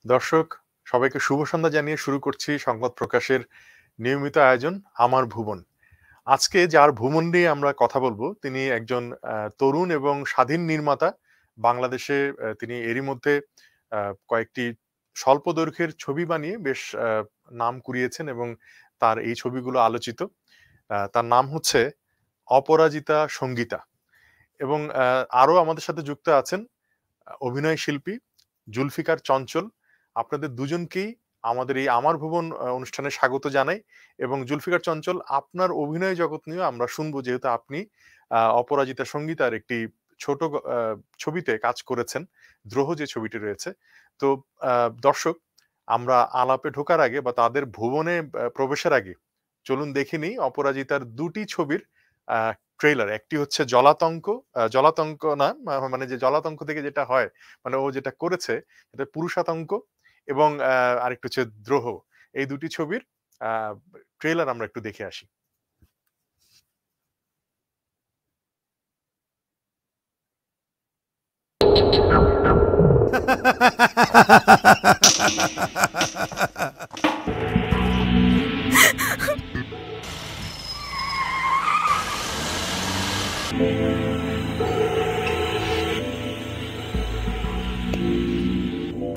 দর্শক সবাইকে শুভ সন্ধ্যা জানিয়ে শুরু করছি সংবাদ প্রকাশের নিয়মিত আয়োজন আমার ভুবন। আজকে যার ভুবন নিয়ে আমরা কথা বলবো তিনি একজন তরুণ এবং স্বাধীন নির্মাতা। বাংলাদেশে তিনি এরই মধ্যে কয়েকটি স্বল্প দৈর্ঘ্যের ছবি বানিয়ে বেশ নাম কুড়িয়েছেন এবং তার এই ছবিগুলো আলোচিত। তার নাম হচ্ছে অপরাজিতা সঙ্গীতা এবং আরো আমাদের সাথে যুক্ত আছেন অভিনয় শিল্পী জুলফিকার চঞ্চল। আপনাদের দুজনকেই আমাদের এই আমার ভুবন অনুষ্ঠানে স্বাগত জানাই এবং জুলফিকার চঞ্চল আপনার অভিনয় জগৎ নিয়েও আমরা শুনবো, যেহেতু আপনি অপরাজিতা সংগীতার একটি ছোট ছবিতে কাজ করেছেন, দ্রোহ যে ছবিটি রয়েছে। তো দর্শক, আমরা আলাপে ঢোকার আগে বা তাদের ভুবনে প্রবেশের আগে চলুন দেখে নিই অপরাজিতার দুটি ছবির ট্রেইলার। একটি হচ্ছে জলাতঙ্ক, জলাতঙ্ক না, মানে যে জলাতঙ্ক থেকে যেটা হয়, মানে ও যেটা করেছে এটা পুরুষাতঙ্ক, এবং আরেকটু হচ্ছে দ্রোহ। এই দুটি ছবির ট্রেইলার আমরা একটু দেখে আসি।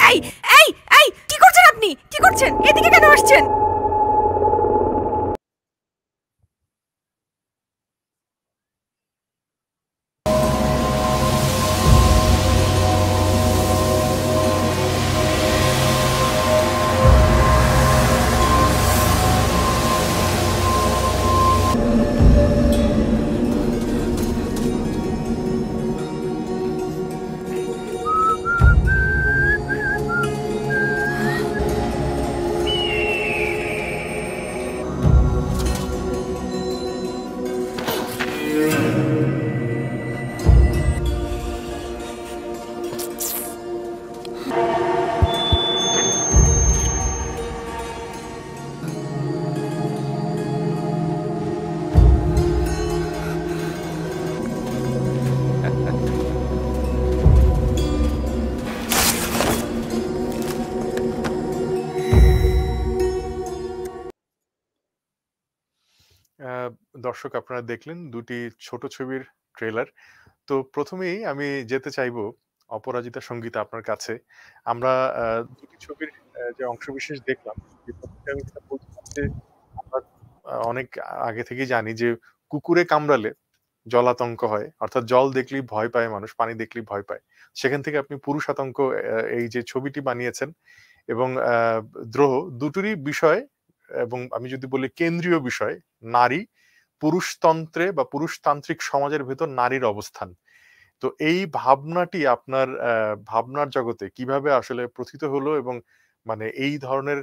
এই এই এই কি করছেন আপনি? কি করছেন? এদিকে কেন আসছেন? দর্শক, আপনারা দেখলেন দুটি ছোট ছবির ট্রেলার। তো প্রথমেই আমি যেতে চাইবো অপরাজিতা সঙ্গীতা আপনার কাছে। আমরা দুটি ছবির যে অংশবিশেষ দেখলাম, যে প্রথমে আমি যেটা বলছিলাম যে আমরা অনেক আগে থেকেই জানি যে কুকুরে কামড়ালে জলাতঙ্ক হয়। অর্থাৎ জল দেখলেই ভয় পায় মানুষ, পানি দেখলেই ভয় পায়। সেখান থেকে আপনি পুরুষাতঙ্ক এই যে ছবিটি বানিয়েছেন এবং দ্রোহ, দুটোরই বিষয় এবং আমি যদি বলি কেন্দ্রীয় বিষয় নারী, পুরুষতন্ত্রে বা পুরুষতান্ত্রিক সমাজের ভেতর নারীর অবস্থান। তো এই ভাবনাটি আপনার ভাবনার জগতে কিভাবে আসলে প্রথিত হলো এবং মানে এই ধরনের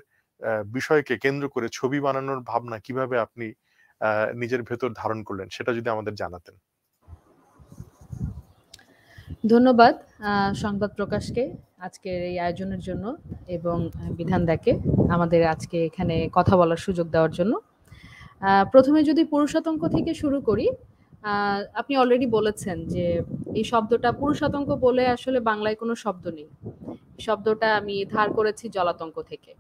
বিষয়কে কেন্দ্র করে ছবি বানানোর ভাবনা কিভাবে আপনি নিজের ভেতর ধারণ করলেন, সেটা যদি আমাদের জানাতেন। ধন্যবাদ সংবাদ প্রকাশকে আজকের এই আয়োজনের জন্য এবং বিধানদাকে আমাদের আজকে এখানে কথা বলার সুযোগ দেওয়ার জন্য। প্রথমে যদি পুরুষাতঙ্ক থেকে শুরু করি, আপনি অলরেডি বলেছেন যে এই শব্দটা পুরুষাতঙ্ক বলে আসলে বাংলায় কোনো শব্দ নেই। শব্দটা আমি ধার করেছি জলাতঙ্ক থেকে।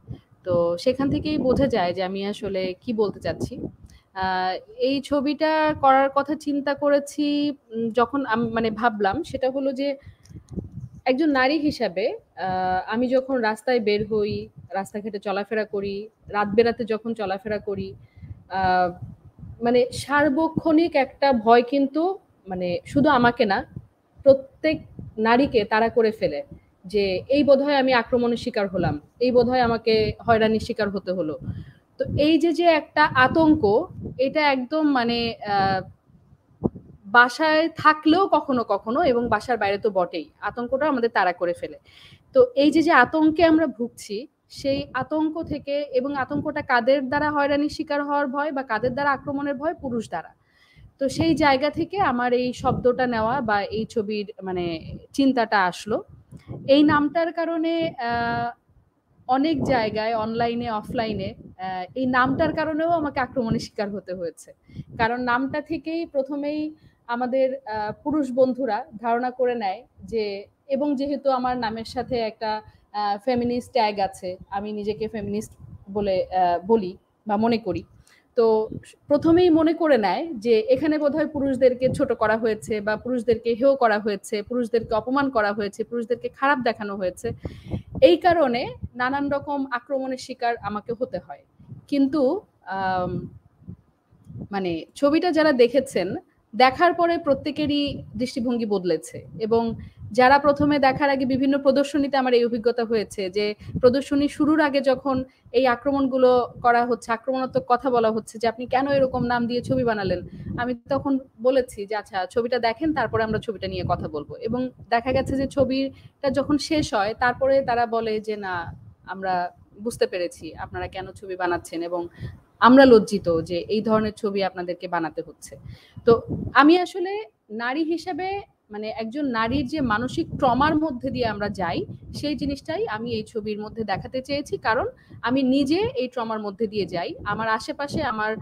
তো সেখান থেকেই বোঝা যায় যে আমি আসলে কি বলতে চাচ্ছি। আহ, এই ছবিটা করার কথা চিন্তা করেছি যখন মানে ভাবলাম সেটা হলো যে একজন নারী হিসাবে আমি যখন রাস্তায় বের হই, রাস্তাঘাটে চলাফেরা করি, রাত বেরাতে যখন চলাফেরা করি, আহ, মানে সার্বক্ষণিক একটা ভয় কিন্তু মানে শুধু আমাকে না, প্রত্যেক নারীকে তাড়া করে ফেলে যে এই বোধহয় আমি আক্রমণের শিকার হলাম, এই বোধহয় আমাকে হয়রানির শিকার হতে হলো। তো এই যে যে একটা আতঙ্ক, এটা একদম মানে বাসায় থাকলেও কখনো কখনো এবং বাসার বাইরে তো বটেই আতঙ্কটা আমাদের তাড়া করে ফেলে। তো এই যে যে আতঙ্কে আমরা ভুগছি, সেই আতঙ্ক থেকে, এবং আতঙ্কটা কাদের দ্বারা হয়রানির শিকার হওয়ার ভয় বা কাদের দ্বারা আক্রমণের ভয়, পুরুষ দ্বারা। তো সেই জায়গা থেকে আমার এই শব্দটা নেওয়া বা এই ছবির মানে চিন্তাটা আসলো। এই নামটার কারণে অনেক জায়গায় অনলাইনে অফলাইনে এই নামটার কারণেও আমাকে আক্রমণের শিকার হতে হয়েছে। কারণ নামটা থেকেই প্রথমেই আমাদের পুরুষ বন্ধুরা ধারণা করে নেয় যে, এবং যেহেতু আমার নামের সাথে একটা ফেমিনিস্ট ট্যাগ আছে, আমি নিজেকে ফেমিনিস্ট বলে বলি বা মনে করি। তো প্রথমেই মনে করে নেয় যে এখানে বোধহয় পুরুষদেরকে ছোট করা হয়েছে বা পুরুষদেরকে হেয় করা হয়েছে, পুরুষদেরকে অপমান করা হয়েছে, পুরুষদেরকে খারাপ দেখানো হয়েছে। এই কারণে নানান রকম আক্রমণের শিকার আমাকে হতে হয়। কিন্তু মানে ছবিটা যারা দেখেছেন, দেখার পরে প্রত্যেকেরই দৃষ্টিভঙ্গি বদলেছে। এবং যারা প্রথমে দেখার আগে বিভিন্ন প্রদর্শনীতে আমার এই অভিজ্ঞতা হয়েছে যে প্রদর্শনী শুরুর আগে যখন এই আক্রমণগুলো করা হচ্ছে, আক্রমণাত্মক কথা বলা হচ্ছে যে আপনি কেন এরকম নাম দিয়ে ছবি বানালেন, আমি তখন বলেছি যে আচ্ছা ছবিটা দেখেন, তারপরে আমরা ছবিটা নিয়ে কথা বলবো। এবং দেখা গেছে যে ছবিটা যখন শেষ হয় তারপরে তারা বলে যে না, আমরা বুঝতে পেরেছি আপনারা কেন ছবি বানাচ্ছেন এবং আমরা লজ্জিত যে এই ধরনের ছবি আপনাদেরকে বানাতে হচ্ছে। তো আমি আসলে নারী হিসেবে মানে একজন নারীর যে মানসিক ট্রমার মধ্যে দিয়ে আমরা যাই, সেই জিনিসটাই আমি এই ছবির মধ্যে দেখাতে চেয়েছি। কারণ আমি নিজে এই ট্রমার মধ্যে দিয়ে যাই, আমার আশেপাশে আমার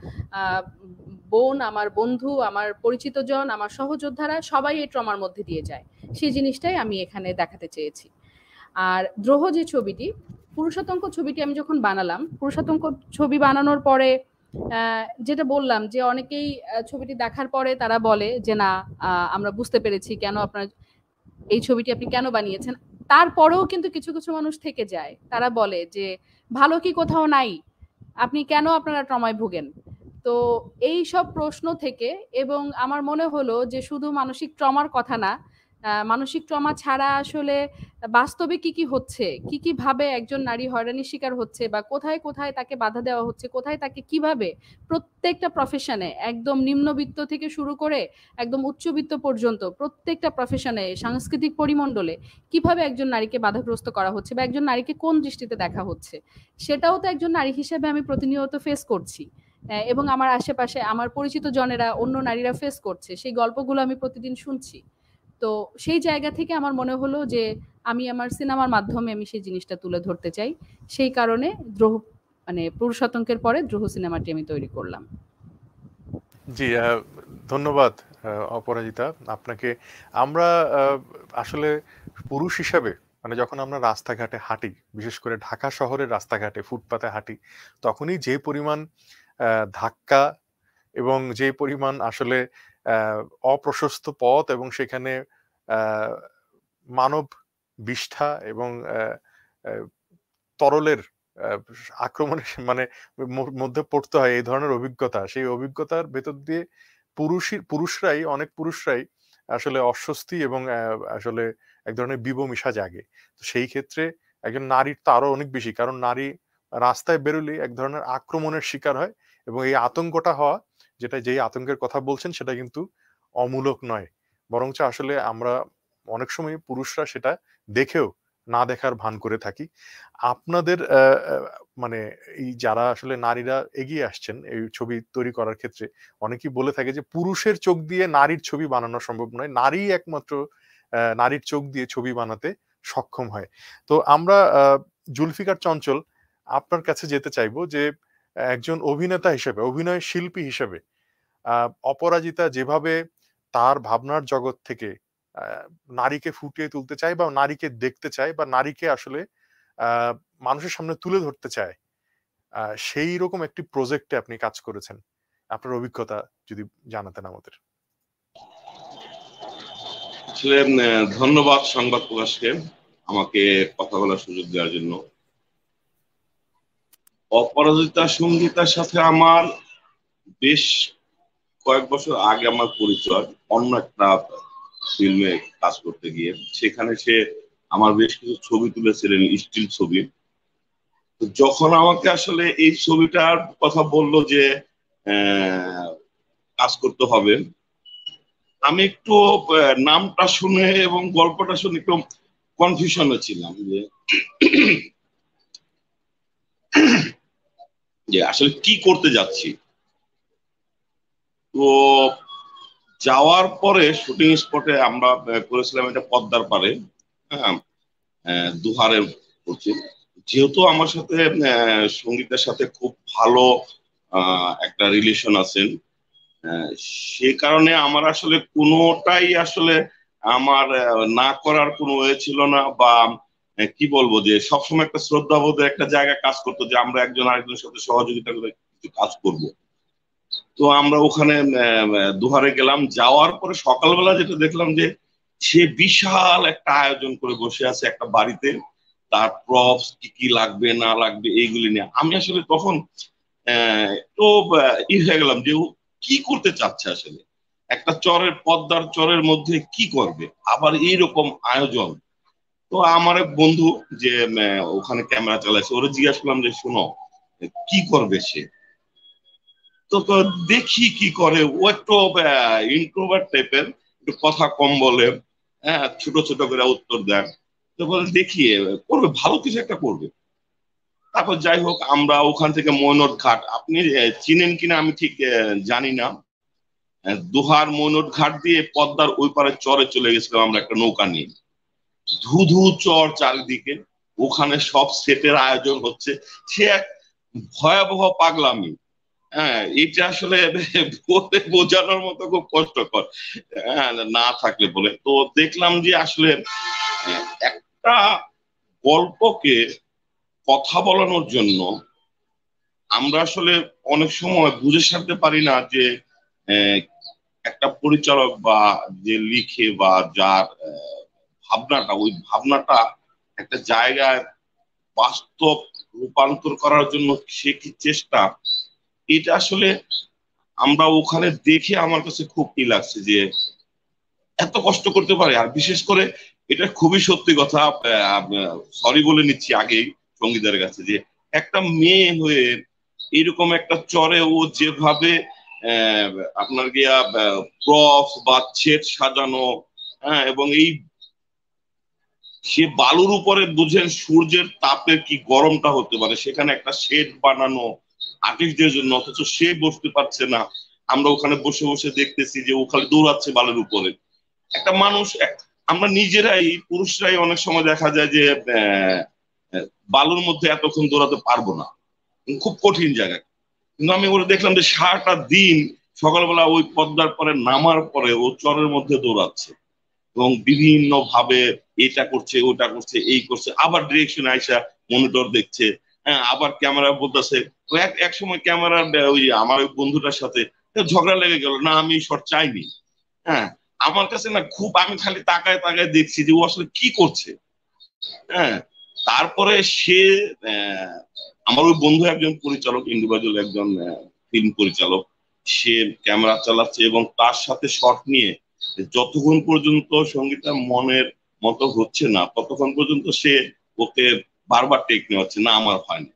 বোন, আমার বন্ধু, আমার পরিচিত জন, আমার সহযোদ্ধারা সবাই এই ট্রমার মধ্যে দিয়ে যায়। সেই জিনিসটাই আমি এখানে দেখাতে চেয়েছি। আর দ্রোহ যে ছবিটি, পুরুষাতঙ্ক ছবিটি আমি যখন বানালাম, পুরুষাতঙ্ক ছবি বানানোর পরে যেটা বললাম যে অনেকেই ছবিটি দেখার পরে তারা বলে যে না, আমরা বুঝতে পেরেছি কেন আপনার এই ছবিটি আপনি কেন বানিয়েছেন। তারপরেও কিন্তু কিছু কিছু মানুষ থেকে যায়, তারা বলে যে ভালো কি কোথাও নাই, আপনি কেন আপনারা ট্রমায় ভুগেন। তো এই সব প্রশ্ন থেকে এবং আমার মনে হলো যে শুধু মানসিক ট্রমার কথা না, মানসিক ট্রমা ছাড়া আসলে বাস্তবে কি কি হচ্ছে, কি কি ভাবে একজন নারী হয়রানির শিকার হচ্ছে বা কোথায় কোথায় তাকে বাধা দেওয়া হচ্ছে, কোথায় তাকে কিভাবে প্রত্যেকটা প্রফেশনে একদম নিম্নবিত্ত থেকে শুরু করে একদম উচ্চবিত্ত পর্যন্ত প্রত্যেকটা প্রফেশনে সাংস্কৃতিক পরিমণ্ডলে কিভাবে একজন নারীকে বাধাগ্রস্ত করা হচ্ছে বা একজন নারীকে কোন দৃষ্টিতে দেখা হচ্ছে, সেটাও তো একজন নারী হিসেবে আমি প্রতিনিয়ত ফেস করছি। এবং আমার আশেপাশে আমার পরিচিত জনেরা, অন্য নারীরা ফেস করছে, সেই গল্পগুলো আমি প্রতিদিন শুনছি। তো সেই জায়গা থেকে আমার মনে হলো যে আমি আমার সিনেমার মাধ্যমে আমি সেই জিনিসটা তুলে ধরতে চাই। সেই কারণে দ্রোহ মানে পুরুষাতঙ্কের পরে দ্রোহ সিনেমাটি আমি তৈরি করলাম। জি, ধন্যবাদ অপরাজিতা আপনাকে। আমরা আসলে পুরুষ হিসাবে মানে যখন আমরা রাস্তাঘাটে হাঁটি, বিশেষ করে ঢাকা শহরের রাস্তাঘাটে ফুটপাতে হাঁটি, তখনই যে পরিমাণ ধাক্কা এবং যে পরিমাণ আসলে অপ্রশস্ত পথ এবং সেখানে মানব বিষ্ঠা এবং তরলের আক্রমণের মানে মধ্যে পড়তে হয়, এই ধরনের অভিজ্ঞতা, সেই অভিজ্ঞতার ভেতর দিয়ে পুরুষরাই অনেক পুরুষরাই আসলে অস্বস্তি এবং আসলে এক ধরনের বিবমিশা জাগে। তো সেই ক্ষেত্রে একজন নারীর তো আরো অনেক বেশি, কারণ নারী রাস্তায় বেরোলেই এক ধরনের আক্রমণের শিকার হয় এবং এই আতঙ্কটা হওয়া, যেই আতঙ্কের কথা বলছেন সেটা কিন্তু অমূলক নয়, বরঞ্চ আসলে আমরা অনেক সময় পুরুষরা সেটা দেখেও না দেখার ভান করে থাকি। আপনাদের মানে এই যারা আসলে নারীরা এগিয়ে আসছেন এই ছবি তৈরি করার ক্ষেত্রে, অনেকেই বলে থাকে যে পুরুষের চোখ দিয়ে নারীর ছবি বানানো সম্ভব নয়, নারী একমাত্র নারীর চোখ দিয়ে ছবি বানাতে সক্ষম হয়। তো আমরা জুলফিকার চঞ্চল, আপনার কাছে যেতে চাইবো যে একজন অভিনেতা হিসেবে, অভিনয় শিল্পী হিসেবে অপরাজিতা যেভাবে তার ভাবনার জগৎ থেকে নারীকে ফুটিয়ে তুলতে চায় বা নারীকে দেখতে চায় বা নারীকে আসলে মানুষের সামনে তুলে ধরতে চায়, সেই রকম একটি প্রজেক্টে আপনি কাজ করেছেন, আপনার অভিজ্ঞতা যদি জানাতেন আমাদের। আসলে ধন্যবাদ সংবাদ প্রকাশকে আমাকে কথা বলার সুযোগ দেওয়ার জন্য। অপরাজিতা সঙ্গীতার সাথে আমার বেশ কয়েক বছর আগে আমার পরিচয় অন্য একটা ফিল্মে কাজ করতে গিয়ে, সেখানে সে আমার বেশ কিছু ছবি তুলেছিলেন, স্টিল ছবি। তো যখন আমাকে আসলে এই ছবিটার কথা বললো যে কাজ করতে হবে, আমি একটু নামটা শুনে এবং গল্পটা শুনে একটু কনফিউশনে ছিলাম যে আসলে কি করতে যাচ্ছি। তো যাওয়ার পরে শুটিং স্পটে আমরা করেছিলাম এটা পদ্মার পারে, হ্যাঁ, দুহারে করছি। যেহেতু আমার সাথে সঙ্গীতের সাথে খুব ভালো একটা রিলেশন আছেন, সে কারণে আমার আসলে কোনোটাই আসলে আমার না করার কোনো ওয়ে ছিল না, বা কি বলবো, যে সবসময় একটা শ্রদ্ধাবোধের একটা জায়গায় কাজ করতো, যে আমরা একজন আরেকজনের সাথে সহযোগিতা করে কিছু কাজ করব। তো আমরা ওখানে দুহারে গেলাম। যাওয়ার পরে সকালবেলা যেটা দেখলাম, যে সে বিশাল একটা আয়োজন করে বসে আছে একটা বাড়িতে, তার প্রপস কি কি লাগবে না লাগবে এইগুলি নিয়ে। আমি আসলে তখন তো হয়ে গেলাম যে ও কি করতে চাচ্ছে আসলে, একটা চরের পদ্মার চরের মধ্যে কি করবে, আবার এইরকম আয়োজন। তো আমার এক বন্ধু যে ওখানে ক্যামেরা চালাইছে, ওরা জিজ্ঞাসা করলাম যে শোনো, কি করবে সে। তো তো দেখি কি করে। ও একটু ইন্ট্রোভার্ট টাইপের, একটু কথা কম বলে, হ্যাঁ, ছোট ছোট করে উত্তর দেন। তো বলে দেখি করবে, ভালো কিছু একটা করবে। তারপর যাই হোক, আমরা ওখান থেকে মৈনট ঘাট, আপনি চিনেন কিনা আমি ঠিক জানি না, দোহার মৈনট ঘাট দিয়ে পদ্মার ওই পারে চরে চলে গেছিলাম আমরা একটা নৌকা নিয়ে। ধু ধু চর চারিদিকে, ওখানে সব সেটের আয়োজন হচ্ছে। সে এক ভয়াবহ পাগলামি। হ্যাঁ, এটা আসলে বলতে বোঝানোর মতো খুব কষ্টকর, হ্যাঁ, না থাকলে বলে। তো দেখলাম যে আসলে একটা গল্পকে কথা বলানোর জন্য আমরা আসলে অনেক সময় বুঝে সারতে পারি না যে আহ, একটা পরিচালক বা যে লিখে বা যার ভাবনাটা, ওই ভাবনাটা একটা জায়গায় বাস্তব রূপান্তর করার জন্য সে কি চেষ্টা, এটা আসলে আমরা ওখানে দেখে আমার কাছে খুব ই লাগছে যে এত কষ্ট করতে পারে। আর বিশেষ করে এটা খুবই সত্যি কথা, সরি বলে নিচ্ছি আগেই সঙ্গীতের কাছে, যে একটা মেয়ে হয়ে এরকম একটা চরে ও যেভাবে আহ, আপনার গিয়া প্রফ বা ছেদ সাজানো, হ্যাঁ, এবং এই সে বালুর উপরে বুঝেন সূর্যের তাপের কি গরমটা হতে পারে, সেখানে একটা শেড বানানো আর্টিস্টদের জন্য, অথচ সে বসতে পারছে না। আমরা ওখানে বসে বসে দেখতেছি যে ও খালি দৌড়াচ্ছে বালুর উপরে। একটা মানুষ আমরা নিজেরাই পুরুষরাই অনেক সময় দেখা যায় যে আহ, আহ, বালুর মধ্যে এতক্ষণ দৌড়াতে পারবো না, খুব কঠিন জায়গা। কিন্তু আমি ওরা দেখলাম যে সারাটা দিন সকালবেলা ওই পদ্মার পরে নামার পরে ও চরের মধ্যে দৌড়াচ্ছে, এবং বিভিন্ন ভাবে এটা করছে ওটা করছে এই করছে, আবার ডিরেকশন আইসা মনিটর দেখছে, হ্যাঁ, আবার ক্যামেরা বলতেছে। এক এক সময় ক্যামেরার ওই আমার ওই বন্ধুটার সাথে ঝগড়া লেগে গেল, না আমি শর্ট চাইনি। হ্যাঁ, আমার কাছে না খুব, আমি খালি তাকায় তাকায় দেখছি যে ও আসলে কি করছে। হ্যাঁ, তারপরে সে আহ, আমার ওই বন্ধু একজন পরিচালক, ইন্ডিভিজুয়াল একজন ফিল্ম পরিচালক, সে ক্যামেরা চালাচ্ছে এবং তার সাথে শট নিয়ে যতক্ষণ পর্যন্ত সঙ্গীতা মনের মতো হচ্ছে না, ততক্ষণ পর্যন্ত সে ওকে বারবার টেক নেওয়াচ্ছে, না আমার হয়নি,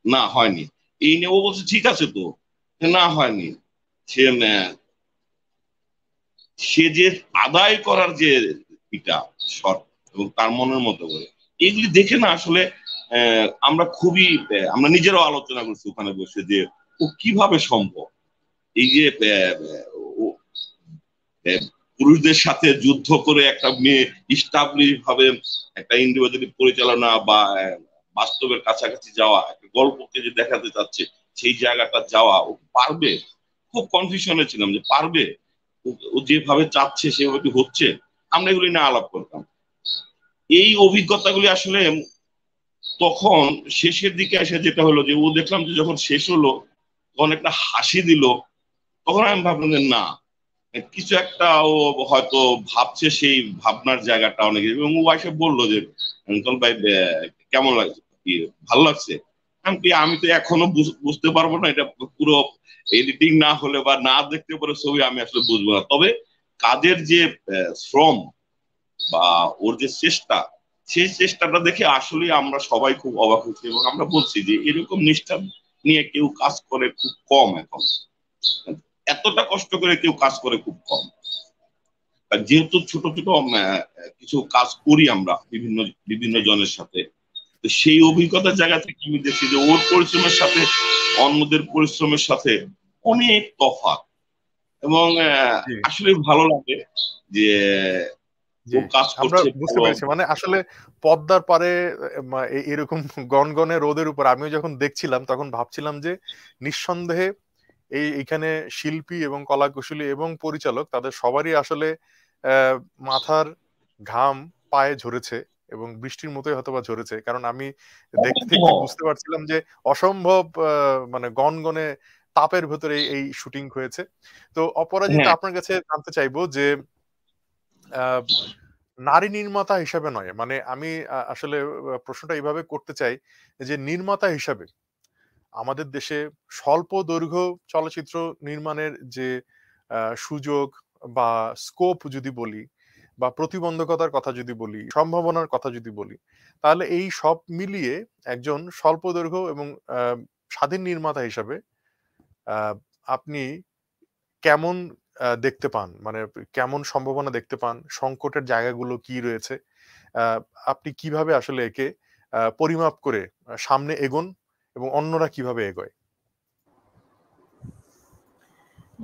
না হয়নি, এই নিয়ে ও বলছে ঠিক আছে তো, না হয়নি। সে সে যে আদায় করার যে এটা শট, এবং তার মনের মতো করে এগুলি দেখে না আসলে আমরা খুবই আমরা নিজেরাও আলোচনা করছি ওখানে বসে, যে ও কিভাবে সম্ভব, এই যে ও- আহ, পুরুষদের সাথে যুদ্ধ করে একটা মেয়ে স্টাবলিশ ভাবে একটা ইন্ডিভিজুয়ালি পরিচালনা বা বাস্তবের কাছাকাছি যাওয়া, একটা গল্পকে যে দেখাতে চাচ্ছে সেই জায়গাটা যাওয়া, ও পারবে। খুব কনফিউশনে ছিলাম যে পারবে, ও যেভাবে চাচ্ছে সেভাবে কি হচ্ছে। আমরা এগুলি নিয়ে আলাপ করতাম। এই অভিজ্ঞতাগুলি আসলে তখন শেষের দিকে এসে যেটা হলো, যে ও দেখলাম যে যখন শেষ হলো তখন একটা হাসি দিল। তখন আমি ভাবলাম যে না, কিছু একটা ও হয়তো ভাবছে, সেই ভাবনার জায়গাটা অনেক। এবং ও এসে বললো যে অঙ্কল ভাই কেমন লাগছে, কি ভালো লাগছে। আমি তো এখনো বুঝতে পারবো না, এটা পুরো এডিটিং না হলে বা না দেখতে পারে ছবি আমি আসলে বুঝবো না। তবে কাজের যে শ্রম বা ওর যে চেষ্টা, সেই চেষ্টাটা দেখে আসলে আমরা সবাই খুব অবাক হচ্ছি, এবং আমরা বলছি যে এরকম নিষ্ঠা নিয়ে কেউ কাজ করে খুব কম এখন, এতটা কষ্ট করে কেউ কাজ করে খুব কম। আর যেহেতু ছোট ছোট কিছু কাজ করি আমরা বিভিন্ন বিভিন্ন জি, জনের সাথে, তো সেই অভিজ্ঞতার জায়গা থেকে আমি দেখছি যে ওর পরিশ্রমের সাথে অন্যদের পরিশ্রমের সাথে অনেক তফাৎ। এবং জি, আসলে ভালো লাগে যে জি। ও কাজ আমরা করছে বুঝতে ভালো। পেরেছি। মানে আসলে পদ্মার পাড়ে এরকম গনগনে রোদের উপর আমিও যখন দেখছিলাম তখন ভাবছিলাম যে নিঃসন্দেহে এইখানে শিল্পী এবং কলাকুশলী এবং পরিচালক তাদের সবারই আসলে মাথার ঘাম পায়ে ঝরেছে এবং বৃষ্টির মতোই হয়তোবা ঝরেছে, কারণ আমি দেখতে দেখতে বুঝতে পারছিলাম যে অসম্ভব মানে গনগনে তাপের ভেতরে এই শুটিং হয়েছে। তো অপরাজিতা, হ্যাঁ আপনার কাছে জানতে চাইবো যে আহ, নারী নির্মাতা হিসাবে নয়, মানে আমি আসলে প্রশ্নটা এইভাবে করতে চাই যে নির্মাতা হিসাবে আমাদের দেশে স্বল্প দৈর্ঘ্য চলচ্চিত্র নির্মাণের যে সুযোগ বা স্কোপ যদি বলি, বা প্রতিবন্ধকতার কথা যদি বলি, সম্ভাবনার কথা যদি বলি, তাহলে এই সব মিলিয়ে একজন স্বল্প দৈর্ঘ্য এবং স্বাধীন নির্মাতা হিসাবে আহ, আপনি কেমন দেখতে পান, মানে কেমন সম্ভাবনা দেখতে পান, সংকটের জায়গাগুলো কি রয়েছে, আহ, আপনি কিভাবে আসলে একে পরিমাপ করে সামনে এগোন এবং অন্যরা কিভাবে এগোয়?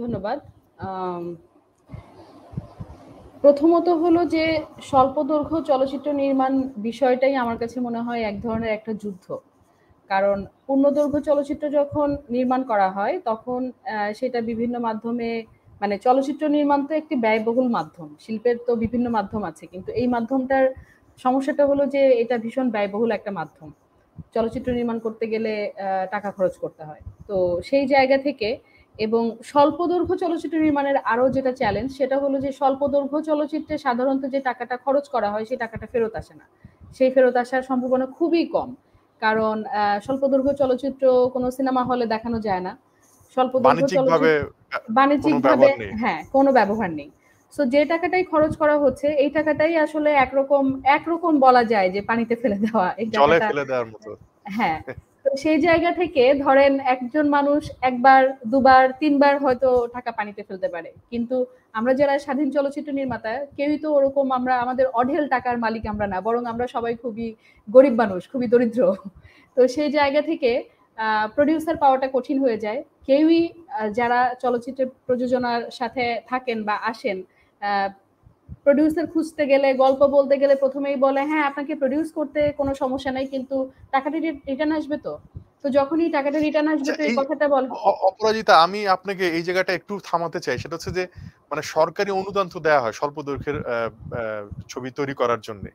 ধন্যবাদ। প্রথমত হলো যে স্বল্প দৈর্ঘ্য চলচ্চিত্র নির্মাণ বিষয়টাই আমার কাছে মনে হয় এক ধরনের একটা যুদ্ধ। কারণ পূর্ণদৈর্ঘ্য চলচ্চিত্র যখন নির্মাণ করা হয় তখন সেটা বিভিন্ন মাধ্যমে, মানে চলচ্চিত্র নির্মাণ তো একটি ব্যয়বহুল মাধ্যম, শিল্পের তো বিভিন্ন মাধ্যম আছে, কিন্তু এই মাধ্যমটার সমস্যাটা হলো যে এটা ভীষণ ব্যয়বহুল একটা মাধ্যম। চলচ্চিত্র নির্মাণ করতে গেলে টাকা খরচ করতে হয়। তো সেই জায়গা থেকে, এবং স্বল্প দৈর্ঘ্য চলচ্চিত্র নির্মাণের আরো যেটা চ্যালেঞ্জ সেটা হলো যে স্বল্প দৈর্ঘ্য চলচ্চিত্রে সাধারণত যে টাকাটা খরচ করা হয় সেই টাকাটা ফেরত আসে না, সেই ফেরত আসার সম্ভাবনা খুবই কম। কারণ স্বল্প দৈর্ঘ্য চলচ্চিত্র কোনো সিনেমা হলে দেখানো যায় না। স্বল্প দৈর্ঘ্য বাণিজ্যিক ভাবে চলচ্চিত্র কোনো বাণিজ্যিকভাবে, ব্যবহার নেই। হ্যাঁ, কোনো ব্যবহার নেই। সো যে টাকাটাই খরচ করা হচ্ছে এই টাকাটাই আসলে একরকম বলা যায় যে পানিতে ফেলে দেওয়া এই জলে টাকাটা। ফেলে দেওয়ার মতো। হ্যাঁ, তো সেই জায়গা থেকে ধরেন একজন মানুষ একবার, দুবার, তিনবার হয়তো টাকা পানিতে ফেলতে পারে, কিন্তু আমরা যারা স্বাধীন চলচ্চিত্র নির্মাতা কেউই তো ওরকম, আমরা আমাদের অঢেল টাকার মালিক আমরা না, বরং আমরা সবাই খুবই গরিব মানুষ, খুবই দরিদ্র। তো সেই জায়গা থেকে প্রডিউসার পাওয়াটা কঠিন হয়ে যায়। কেউই যারা চলচ্চিত্রের প্রযোজনার সাথে থাকেন বা আসেন, প্রডিউসার খুঁজতে গেলে, গল্প বলতে গেলে প্রথমেই বলে হ্যাঁ আপনাকে প্রডিউস করতে কোনো সমস্যা নাই, কিন্তু টাকাটা রিটার্ন আসবে তো। তো যখনই টাকাটা রিটার্ন আসবে আচ্ছা, তো এই এই কথাটা বল। অপরাজিতা, আমি আপনাকে এই জায়গাটা একটু থামাতে চাই। সেটা হচ্ছে যে মানে সরকারি অনুদান তো দেওয়া হয় স্বল্প দৈর্ঘ্যের ছবি তৈরি করার জন্য।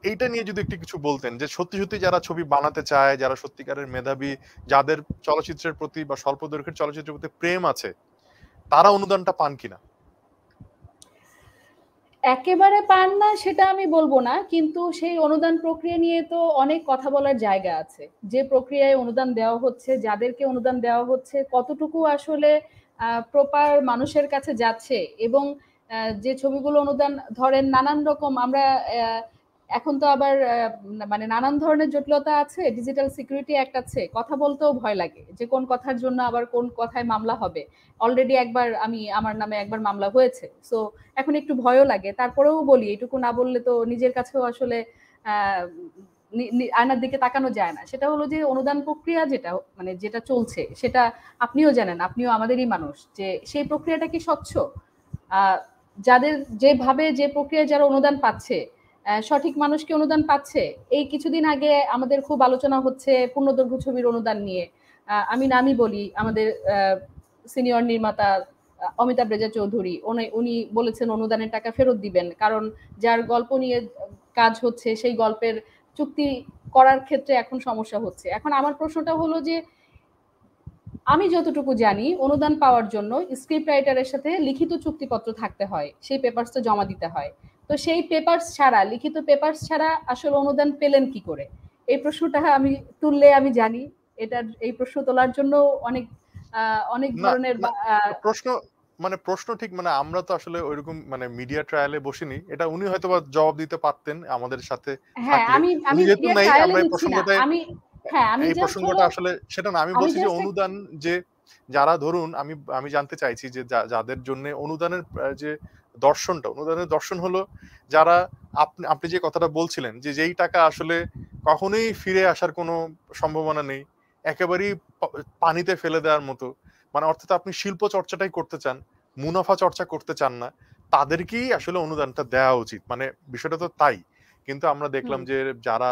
এইটা নিয়ে যদি একটু কিছু বলতেন যে সত্যি সত্যি যারা ছবি বানাতে চায়, যারা সত্যিকারের মেধাবী, যাদের চলচ্চিত্রের প্রতি বা স্বল্প দৈর্ঘ্যের চলচ্চিত্রের প্রতি প্রেম আছে, তারা অনুদানটা পান কিনা? একেবারে পান না সেটা আমি বলবো না, কিন্তু সেই অনুদান প্রক্রিয়া নিয়ে তো অনেক কথা বলার জায়গা আছে। যে প্রক্রিয়ায় অনুদান দেওয়া হচ্ছে, যাদেরকে অনুদান দেওয়া হচ্ছে, কতটুকু আসলে প্রপার মানুষের কাছে যাচ্ছে, এবং যে ছবিগুলো অনুদান, ধরেন নানান রকম আমরা এখন তো আবার মানে নানান ধরনের জটিলতা আছে, ডিজিটাল সিকিউরিটি অ্যাক্ট আছে, কথা বলতেও ভয় লাগে যে কোন কথার জন্য আবার কোন কথায় মামলা হবে। অলরেডি একবার আমার নামে একবার মামলা হয়েছে, সো এখন একটু ভয়ও লাগে। তারপরেও বলি, এটুকু না বললে তো নিজের কাছেও আসলে আয়নার দিকে তাকানো যায় না। সেটা হলো যে অনুদান প্রক্রিয়া যেটা, মানে যেটা চলছে সেটা আপনিও জানেন, আপনিও আমাদেরই মানুষ, যে সেই প্রক্রিয়াটা কি স্বচ্ছ? যাদের যেভাবে যে প্রক্রিয়ায় যারা অনুদান পাচ্ছে, সঠিক মানুষকে অনুদান পাচ্ছে? এই কিছুদিন আগে আমাদের খুব আলোচনা হচ্ছে পূর্ণদৈর্ঘ্য ছবির অনুদান নিয়ে। আমি নামই বলি, আমাদের সিনিয়র নির্মাতা অমিতাভ রেজা চৌধুরী, উনি বলেছেন অনুদানের টাকা ফেরত দিবেন, কারণ যার গল্প নিয়ে কাজ হচ্ছে সেই গল্পের চুক্তি করার ক্ষেত্রে এখন সমস্যা হচ্ছে। এখন আমার প্রশ্নটা হলো যে আমি যতটুকু জানি অনুদান পাওয়ার জন্য স্ক্রিপ্ট রাইটারের সাথে লিখিত চুক্তিপত্র থাকতে হয়, সেই পেপারসটা জমা দিতে হয়। তো সেই পেপারস ছাড়া, লিখিত পেপারস ছাড়া আসলে অনুদান পেলেন কি করে? এই প্রশ্নটা আমি তুললে আমি জানি এটার, এই প্রশ্ন তোলার জন্য অনেক অনেক না, ধরনের না, প্রশ্ন প্রশ্ন ঠিক, মানে আমরা তো আসলে ওইরকম মানে মিডিয়া ট্রায়ালে বসিনি। এটা উনি হয়তোবা জবাব দিতে পারতেন আমাদের সাথে হ্যাঁ, থাকলে। আমি উনি আমি যেহেতু মিডিয়া নাই, ট্রায়ালে আমরা এই দিচ্ছি না, প্রসঙ্গটায় আমি, হ্যাঁ, আমি এই জাস্ট হলো, প্রসঙ্গটা আসলে সেটা না। আমি আমি বলছি যে জাস্ট অনুদান, যে যারা ধরুন, আমি জানতে চাইছি যে যাদের জন্য অনুদানের যে দর্শনটা, অনুদানের দর্শন হলো যারা, আপনি যে কথাটা বলছিলেন যে যেই টাকা আসলে কখনোই ফিরে আসার কোনো সম্ভাবনা নেই, একেবারেই পানিতে ফেলে দেওয়ার মতো, মানে অর্থাৎ আপনি শিল্প চর্চাটাই করতে চান, মুনাফা চর্চা করতে চান না, তাদেরকেই আসলে অনুদানটা দেওয়া উচিত। মানে বিষয়টা তো তাই। কিন্তু আমরা দেখলাম যে যারা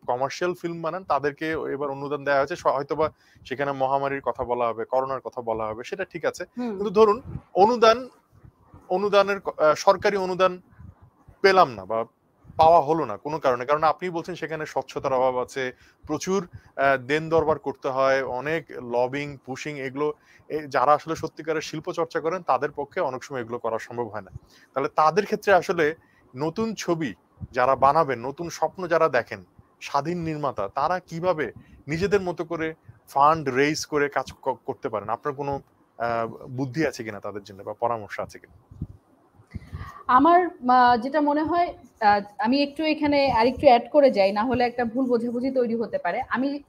কমার্শিয়াল ফিল্ম বানান তাদেরকে এবার অনুদান দেওয়া হয়েছে, হয়তোবা সেখানে মহামারীর কথা বলা হবে, করোনার কথা বলা হবে, সেটা ঠিক আছে। কিন্তু ধরুন অনুদানের সরকারি অনুদান পেলাম না, বা পাওয়া হলো না কোনো কারণে। কারণ আপনি বলছেন সেখানে স্বচ্ছতার অভাব আছে, প্রচুর দেন দরবার করতে হয়, অনেক লবিং, পুশিং এগুলো যারা আসলে সত্যিকারের শিল্প চর্চা করেন তাদের পক্ষে অনেক সময় এগুলো করা সম্ভব হয় না। তাহলে তাদের ক্ষেত্রে আসলে নতুন ছবি যারা বানাবেন, নতুন স্বপ্ন যারা দেখেন, স্বাধীন নির্মাতা তারা কিভাবে নিজেদের মতো করে ফান্ড রেইজ করে কাজ করতে পারেন? আপনার কোনো আ বুদ্ধি আছে কিনা তাদের জন্য বা পরামর্শ আছে কিনা? আমার যেটা মনে হয়, আমি একটু এখানে আরেকটু অ্যাড করে যাই, না হলে একটা ভুল বোঝাবুঝি তৈরি হতে পারে।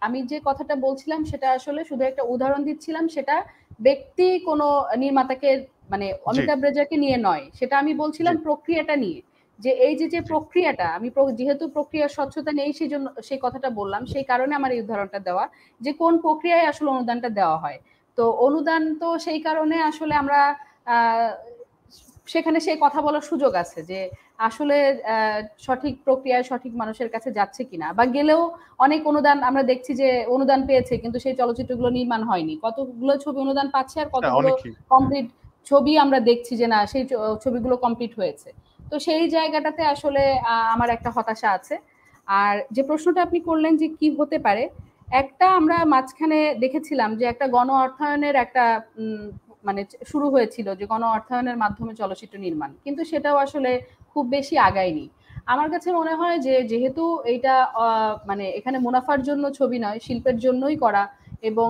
আমি যে কথাটা বলছিলাম সেটা আসলে শুধু একটা উদাহরণ দিচ্ছিলাম, সেটা ব্যক্তি কোনো নির্মাতাকে মানে জি, অমিতাভ রেজাকে নিয়ে নয়, সেটা আমি জি, বলছিলাম প্রক্রিয়াটা নিয়ে। যে এই যে জি। প্রক্রিয়াটা আমি যেহেতু প্রক্রিয়ার স্বচ্ছতা নেই সেই জন্য সেই কথাটা বললাম, সেই কারণে আমার এই উদাহরণটা দেওয়া, যে কোন প্রক্রিয়ায় আসলে অনুদানটা দেওয়া হয়। তো অনুদান তো সেই কারণে আসলে আমরা আহ সেখানে সেই কথা বলার সুযোগ আছে যে আসলে সঠিক প্রক্রিয়ায় সঠিক মানুষের কাছে যাচ্ছে কিনা, বা গেলেও অনেক অনুদান আমরা দেখছি যে অনুদান পেয়েছে কিন্তু সেই চলচ্চিত্রগুলো নির্মাণ হয়নি, কতগুলো ছবি অনুদান পাচ্ছে আর হ্যাঁ, কতগুলো অনেকেই। হ্যাঁ। কমপ্লিট ছবি আমরা দেখছি যে না সেই ছবিগুলো কমপ্লিট হয়েছে। তো সেই জায়গাটাতে আসলে আমার একটা হতাশা আছে। আর যে প্রশ্নটা আপনি করলেন যে কি হতে পারে, একটা আমরা মাঝখানে দেখেছিলাম যে একটা গণ অর্থায়নের একটা মানে শুরু হয়েছিল যে গণ অর্থায়নের মাধ্যমে চলচ্চিত্র নির্মাণ, কিন্তু সেটাও আসলে খুব বেশি আগায়নি। আমার কাছে মনে হয় যে যেহেতু এইটা মানে এখানে মুনাফার জন্য ছবি নয়, শিল্পের জন্যই করা এবং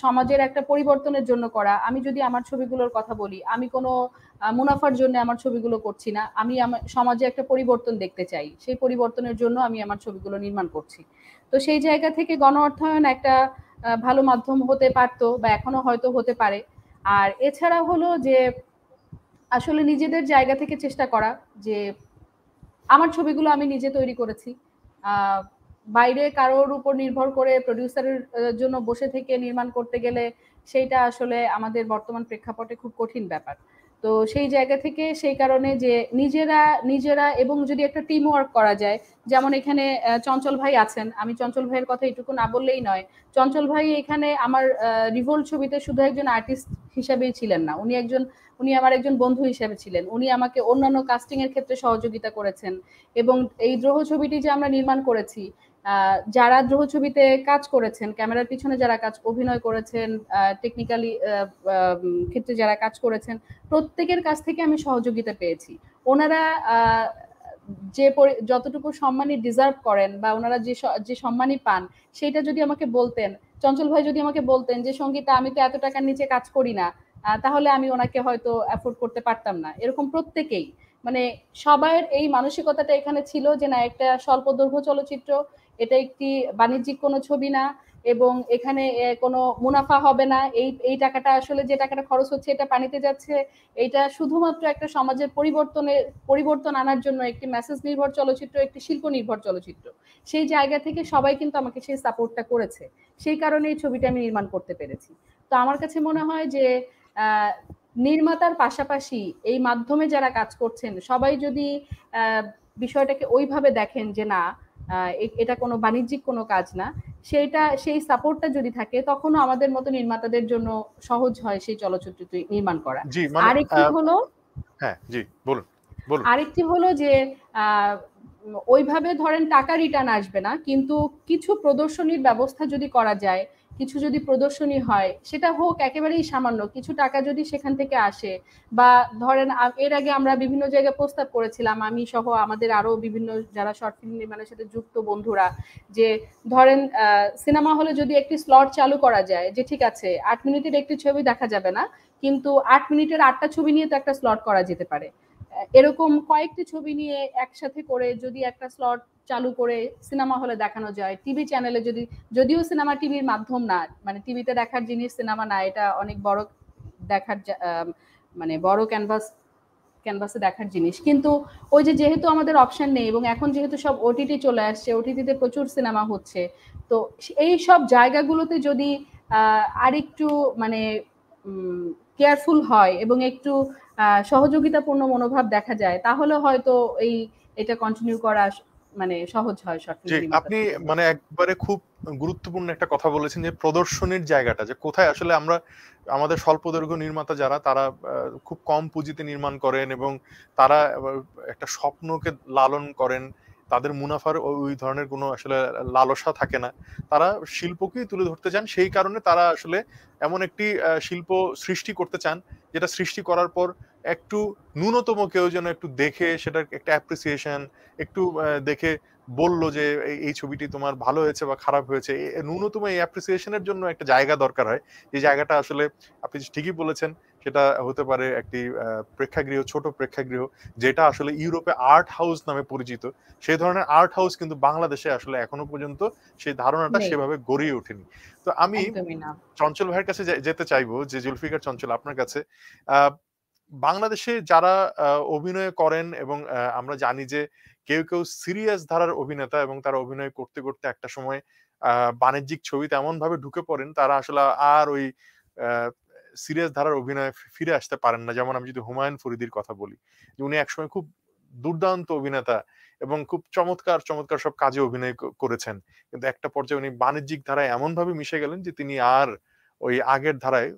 সমাজের একটা পরিবর্তনের জন্য করা। আমি যদি আমার ছবিগুলোর কথা বলি, আমি কোনো মুনাফার জন্য আমার ছবিগুলো করছি না, আমি আমার সমাজে একটা পরিবর্তন দেখতে চাই, সেই পরিবর্তনের জন্য আমি আমার ছবিগুলো নির্মাণ করছি। তো সেই জায়গা থেকে গণ অর্থায়ন একটা ভালো মাধ্যম হতে পারতো বা এখনো হয়তো হতে পারে। আর এছাড়া হলো যে আসলে নিজেদের জায়গা থেকে চেষ্টা করা যে আমার ছবিগুলো আমি নিজে তৈরি করেছি। বাইরে কারোর উপর নির্ভর করে প্রোডিউসারের জন্য বসে থেকে নির্মাণ করতে গেলে সেইটা আসলে আমাদের বর্তমান প্রেক্ষাপটে খুব কঠিন ব্যাপার। তো সেই জায়গা থেকে সেই কারণে যে নিজেরা এবং যদি একটা টিম ওয়ার্ক করা যায়, যেমন এখানে চঞ্চল ভাই আছেন, আমি চঞ্চল ভাইয়ের কথা এটুকু না বললেই নয়। চঞ্চল ভাই এখানে আমার রিভোল্ট ছবিতে শুধু একজন আর্টিস্ট হিসাবেই ছিলেন না, উনি আমার একজন বন্ধু হিসেবে ছিলেন। উনি আমাকে অন্যান্য কাস্টিং এর ক্ষেত্রে সহযোগিতা করেছেন এবং এই দ্রোহ ছবিটি যে আমরা নির্মাণ করেছি, যারা দ্রোহ ছবিতে কাজ করেছেন, ক্যামেরার পিছনে যারা অভিনয় করেছেন, টেকনিক্যালি ক্ষেত্রে যারা কাজ করেছেন, প্রত্যেকের কাছ থেকে আমি সহযোগিতা পেয়েছি। ওনারা যে যতটুকু সম্মানই ডিজার্ভ করেন বা ওনারা যে সম্মানই পান, সেটা যদি আমাকে বলতেন, চঞ্চল ভাই যদি আমাকে বলতেন যে সঙ্গীতা আমি তো এত টাকার নিচে কাজ করি না, তাহলে আমি ওনাকে হয়তো অ্যাফোর্ড করতে পারতাম না। এরকম প্রত্যেকেই মানে সবার এই মানসিকতাটা এখানে ছিল যে না, একটা স্বল্প দৈর্ঘ্য চলচ্চিত্র, এটা একটি বাণিজ্যিক কোনো ছবি না এবং এখানে কোনো মুনাফা হবে না, এই টাকাটা আসলে যে টাকাটা খরচ হচ্ছে এটা পানিতে যাচ্ছে, এইটা শুধুমাত্র একটা সমাজের পরিবর্তন আনার জন্য একটি মেসেজ নির্ভর চলচ্চিত্র, একটি শিল্প নির্ভর চলচ্চিত্র। সেই জায়গা থেকে সবাই কিন্তু আমাকে সেই সাপোর্টটা করেছে, সেই কারণে এই ছবিটা আমি নির্মাণ করতে পেরেছি। তো আমার কাছে মনে হয় যে আহ নির্মাতার পাশাপাশি এই মাধ্যমে যারা কাজ করছেন সবাই যদি বিষয়টাকে ওইভাবে দেখেন যে না, এটা কোনো বাণিজ্যিক কোনো কাজ না, সেই সাপোর্টটা যদি থাকে তখনও আমাদের মতো নির্মাতাদের জন্য সহজ হয় সেই চলচ্চিত্রটি নির্মাণ করা। জি, মানে আরেকটি হলো হ্যাঁ, জি, বলুন, বলুন। আরেকটি হলো যে আহ, ওইভাবে ধরেন টাকা রিটার্ন আসবে না, কিন্তু কিছু প্রদর্শনীর ব্যবস্থা যদি করা যায়, কিছু যদি প্রদর্শনী হয়, সেটা হোক একেবারেই সামান্য কিছু টাকা যদি সেখান থেকে আসে, বা ধরেন এর আগে আমরা বিভিন্ন জায়গায় প্রস্তাব করেছিলাম, আমি সহ আমাদের আরো বিভিন্ন যারা শর্ট ফিল্ম নির্মাণের সাথে যুক্ত বন্ধুরা, যে ধরেন সিনেমা হলে যদি একটি স্লট চালু করা যায় যে ঠিক আছে 8 মিনিটের একটি ছবি দেখা যাবে না, কিন্তু 8 মিনিটের 8টা ছবি নিয়ে তো একটা স্লট করা যেতে পারে। এরকম কয়েকটি ছবি নিয়ে একসাথে করে যদি একটা স্লট চালু করে সিনেমা হলে দেখানো যায়, টিভি চ্যানেলে যদি, যদিও সিনেমা টিভির মাধ্যম না, মানে টিভিতে দেখার জিনিস সিনেমা না, এটা অনেক বড় দেখার মানে বড় ক্যানভাসে দেখার জিনিস, কিন্তু ওই যে যেহেতু আমাদের অপশন নেই এবং এখন যেহেতু সব ওটিটি চলে আসছে, ওটিটিতে প্রচুর সিনেমা হচ্ছে, তো এই সব জায়গাগুলোতে যদি আরেকটু মানে কেয়ারফুল হয় এবং একটু সহযোগিতাপূর্ণ মনোভাব দেখা যায়, তাহলে হয়তো এটা কন্টিনিউ করা মানে সহজ হয় শর্ট জি, ফিল্ম নির্মাতার আপনি জন্য। মানে একবারে খুব গুরুত্বপূর্ণ একটা কথা বলেছেন যে প্রদর্শনীর জায়গাটা যে কোথায় আসলে আমরা আমাদের স্বল্পদৈর্ঘ্য নির্মাতা যারা তারা খুব কম পুঁজিতে নির্মাণ করেন এবং তারা একটা স্বপ্নকে লালন করেন তাদের মুনাফার ওই ধরনের কোনো আসলে লালসা থাকে না। তারা শিল্পকেই তুলে ধরতে চান, সেই কারণে তারা আসলে এমন একটি শিল্প সৃষ্টি করতে চান যেটা সৃষ্টি করার পর একটু ন্যূনতম কেউ যেন একটু দেখে সেটার একটা অ্যাপ্রিসিয়েশন, একটু দেখে বললো যে এই ছবিটি তোমার ভালো হয়েছে বা খারাপ হয়েছে, ন্যূনতম এই অ্যাপ্রিসিয়েশনের জন্য একটা জায়গা দরকার হয়। যে জায়গাটা আসলে আপনি ঠিকই বলেছেন, সেটা হতে পারে একটি প্রেক্ষাগৃহ, ছোট প্রেক্ষাগৃহ, যেটা আসলে ইউরোপে আর্ট হাউস নামে পরিচিত। সেই ধরনের আর্ট হাউস কিন্তু বাংলাদেশে আসলে এখনো পর্যন্ত সেই ধারণাটা নেই, সেভাবে গড়ে ওঠেনি। তো আমি একদমই না। চঞ্চল ভাইয়ের কাছে যেতে চাইবো, যে জুলফিকার চঞ্চল, আপনার কাছে আহ বাংলাদেশে যারা অভিনয় করেন এবং আমরা জানি যে কেউ কেউ সিরিয়াস ধারার অভিনেতা এবং তারা অভিনয় করতে করতে একটা সময় বাণিজ্যিক ছবিতে এমন ভাবে ঢুকে পড়েন তারা আসলে আর ওই সিরিয়াস ধারার অভিনয়ে ফিরে আসতে পারেন না। যেমন আমি যদি হুমায়ুন ফরিদির কথা বলি, যে উনি একসময় খুব দুর্দান্ত অভিনেতা এবং খুব চমৎকার চমৎকার সব কাজে অভিনয় করেছেন, কিন্তু একটা পর্যায়ে উনি বাণিজ্যিক ধারায় এমন ভাবে মিশে গেলেন যে তিনি আর ওই আগের ধারায়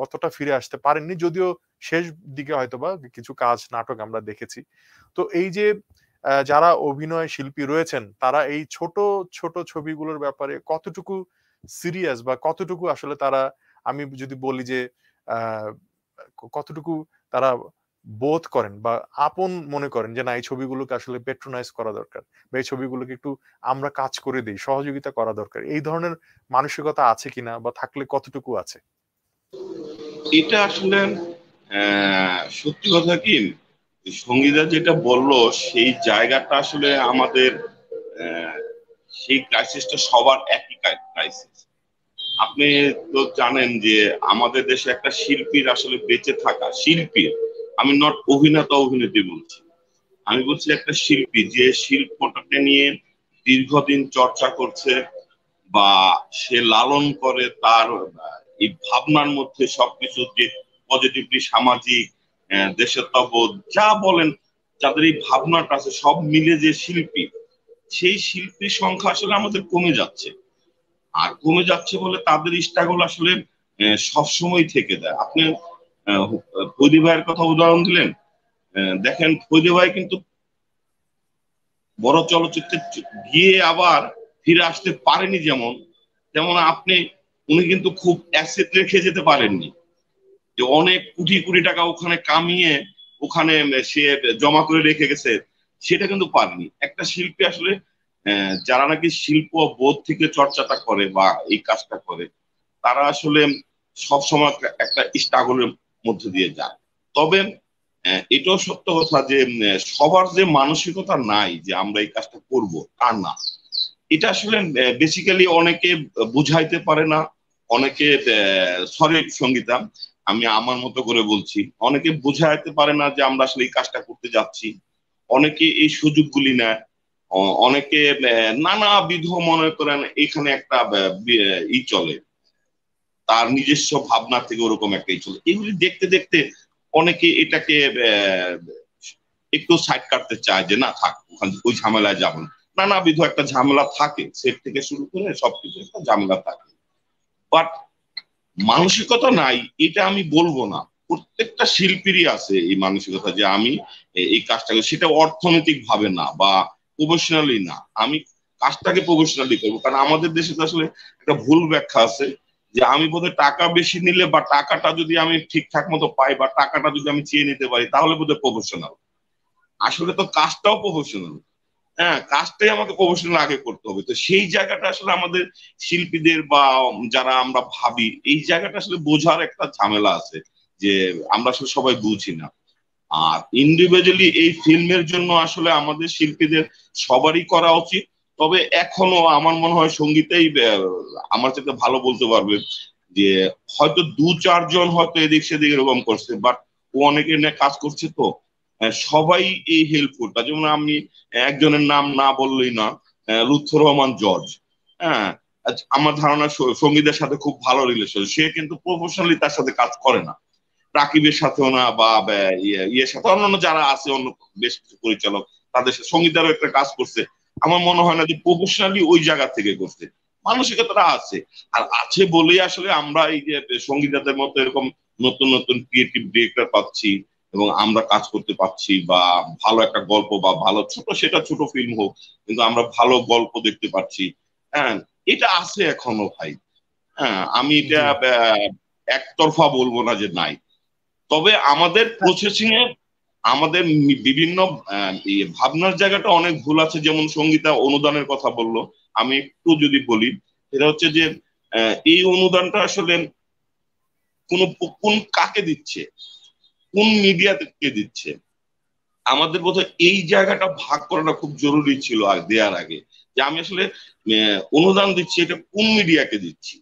অতটা ফিরে আসতে পারেননি, যদিও শেষ দিকে হয়তোবা কিছু কাজ নাটক আমরা দেখেছি। তো এই যে যারা অভিনয় শিল্পী রয়েছেন তারা এই ছোট ছোট ছবিগুলোর ব্যাপারে কতটুকু সিরিয়াস বা কতটুকু আসলে তারা, আমি যদি বলি যে আহ, কতটুকু তারা বোধ করেন বা আপন মনে করেন যে না এই ছবিগুলোকে আসলে পেট্রোনাইজ করা দরকার বা এই ছবিগুলোকে একটু আমরা কাজ করে দিই, সহযোগিতা করা দরকার, এই ধরনের মানসিকতা আছে কিনা বা থাকলে কতটুকু আছে? এটা আসলে সত্যি কথা কি, সঙ্গীতা যেটা বললো সেই জায়গাটা আসলে আমাদের আহ, সেই ক্রাইসিসটা সবার একই ক্রাইসিস। আপনি তো জানেন যে আমাদের দেশে একটা শিল্পীর আসলে বেঁচে থাকা, শিল্পীর, আমি নট অভিনেতা অভিনেত্রী বলছি, আমি বলছি একটা শিল্পী যে শিল্পটাকে নিয়ে দীর্ঘদিন চর্চা করছে বা সে লালন করে তার এই ভাবনার মধ্যে সবকিছু যে পজিটিভলি সামাজিক, দেশাত্মবোধ যা বলেন, যাদের এই ভাবনাটা আছে সব মিলে যে শিল্পী, সেই শিল্পীর সংখ্যা আসলে আমাদের কমে যাচ্ছে। আর কমে যাচ্ছে বলে তাদের স্ট্রাগল আসলে সবসময় থেকে যায়। আপনি ফৈদি ভাইয়ের কথা উদাহরণ দিলেন, দেখেন ফৈদি ভাই কিন্তু বড় চলচ্চিত্রে গিয়ে আবার ফিরে আসতে পারেনি, যেমন যেমন আপনি, উনি কিন্তু খুব অ্যাসেট রেখে যেতে পারেননি, যে অনেক কোটি কোটি টাকা ওখানে কামিয়ে ওখানে সে জমা করে রেখে গেছে, সেটা কিন্তু পারেনি। একটা শিল্পী আসলে যারা নাকি শিল্প বোধ থেকে চর্চাটা করে বা এই কাজটা করে, তারা আসলে সবসময় একটা স্ট্রাগলের মধ্যে দিয়ে যায়। তবে এটাও সত্য কথা যে সবার যে মানসিকতা নাই যে আমরা এই কাজটা করব, তা না। এটা আসলে বেসিক্যালি অনেকে বুঝাইতে পারে না, অনেকে, সরি সঙ্গীতা, আমি আমার মতো করে বলছি, অনেকে বুঝাইতে পারে না যে আমরা আসলে এই কাজটা করতে যাচ্ছি, অনেকে এই সুযোগগুলি নেয়, অনেকে নানাবিধ মনে করেন এখানে একটা ই চলে, তার নিজস্ব ভাবনা থেকে ওরকম একটাই চলে, এগুলি দেখতে দেখতে অনেকে এটাকে আহ, একটু সাইড কাটতে চায় যে না থাক ওখান ওই ঝামেলায় যাবেন। নানাবিধ একটা ঝামেলা থাকে, সেট থেকে শুরু করে সবকিছু একটা ঝামেলা থাকে। বাট মানসিকতা নাই এটা আমি বলবো না, প্রত্যেকটা শিল্পীরই আছে এই মানসিকতা যে আমি এই কাজটাকে, সেটা অর্থনৈতিক ভাবে না বা প্রফেশনালি না, আমি কাজটাকে প্রফেশনালি করবো। কারণ আমাদের দেশে তো আসলে একটা ভুল ব্যাখ্যা আছে যে আমি বোধহয় টাকা বেশি নিলে বা টাকাটা যদি আমি ঠিকঠাক মতো পাই বা টাকাটা যদি আমি চেয়ে নিতে পারি তাহলে বোধহয় প্রফেশনাল। আসলে তো কাজটাও প্রফেশনাল, হ্যাঁ কাজটাই আমাকে প্রফেশনাল আগে করতে হবে। তো সেই জায়গাটা আসলে আমাদের শিল্পীদের বা যারা আমরা ভাবি, এই জায়গাটা আসলে বোঝার একটা ঝামেলা আছে যে আমরা আসলে সবাই বুঝি না। আর ইন্ডিভিজুয়ালি এই ফিল্মের জন্য আসলে আমাদের শিল্পীদের সবারই করা উচিত। তবে এখনো আমার মনে হয় সঙ্গীতেই আমার থেকে ভালো বলতে পারবে যে হয়তো দু চারজন হয়তো এদিক সেদিক এরকম করছে, বাট ও অনেকে নিয়ে কাজ করছে, তো সবাই এই হেল্পফুলটা, যেমন আমি একজনের নাম না বললেই না, লুৎফর রহমান জর্জ, হ্যাঁ, আমার ধারণা সঙ্গীতের সাথে খুব ভালো রিলেশন, সে কিন্তু প্রফেশনালি তার সাথে কাজ করে না, রাকিবের সাথেও না বা ইয়ের সাথে অন্যান্য যারা আছে অন্য বেশ কিছু পরিচালক তাদের সাথে সঙ্গীতারও একটা কাজ করছে। আমার মনে হয় না যে প্রফেশনালি ওই জায়গা থেকে করছে, মানসিকতাটা আছে। আর আছে বলেই আসলে আমরা এই যে সঙ্গীতাদের মতো এরকম নতুন নতুন ক্রিয়েটিভ ডিরেক্টর পাচ্ছি এবং আমরা কাজ করতে পারছি, বা ভালো একটা গল্প বা ভালো সেটা ছোট ফিল্ম হোক, কিন্তু আমরা ভালো গল্প দেখতে পাচ্ছি। হ্যাঁ, এটা আছে এখনো ভাই। হ্যাঁ, আমি এটা জি। একতরফা বলবো না যে নাই। তবে আমাদের প্রসেসিং এ আমাদের বিভিন্ন ভাবনার জায়গাটা অনেক ভুল আছে। যেমন সঙ্গীতা অনুদানের কথা বললো, আমি একটু যদি বলি, সেটা হচ্ছে যে এই অনুদানটা আসলে কোন কোন কাকে দিচ্ছে, কোন মিডিয়াকে দিচ্ছে। আমাদের বোধহয় এই জায়গাটা ভাগ করাটা খুব জরুরি ছিল দেওয়ার আগে, যে আমি আসলে অনুদান দিচ্ছি, এটা কোন মিডিয়াকে দিচ্ছি,